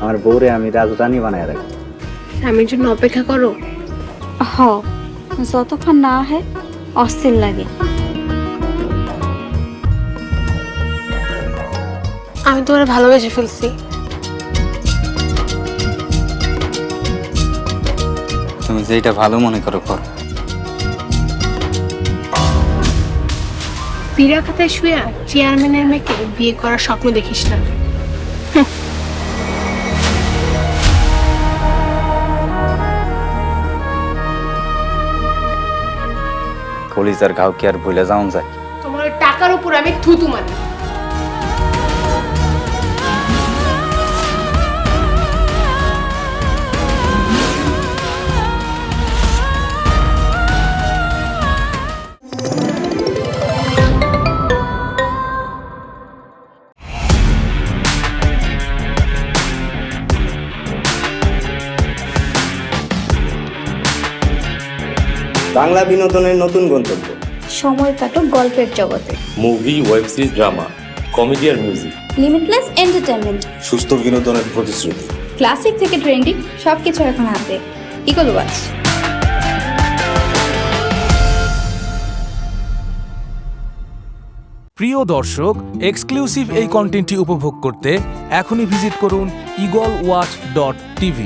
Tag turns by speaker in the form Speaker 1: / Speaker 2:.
Speaker 1: আমার বউরে আমি রাজধানী বানায় রাখি।
Speaker 2: স্বামীর জন্য অপেক্ষা করো?
Speaker 3: হ, যতক্ষণ না হয় অস্থির লাগে।
Speaker 2: আমি তোমার ভালোবেসে ফেলছি।
Speaker 1: তুমি যেটা ভালো মনে করো কর।
Speaker 2: ফিরা খাতায় শুয়ে চেয়ারম্যানের মেয়েকে বিয়ে করার স্বপ্ন দেখিস না।
Speaker 1: কলিজার ঘাও কি আর ভুলে যাওয়া যায়?
Speaker 2: তোমার টাকার উপর আমি থুতু মারি।
Speaker 4: বাংলা বিনোদনের নতুন গন্তব্য।
Speaker 3: সময় কাটুক গল্পের জগতে।
Speaker 5: Movie, web series, drama, comedy আর মিউজিক।
Speaker 3: Limitless entertainment.
Speaker 4: সুস্থ বিনোদনের প্রতিশ্রুতি।
Speaker 3: ক্লাসিক থেকে ট্রেন্ডিং সবকিছু এখন হাতে। Eagle Watch.
Speaker 6: প্রিয় দর্শক, এক্সক্লুসিভ এই কন্টেন্টটি উপভোগ করতে এখনই ভিজিট করুন eagleWatch.tv।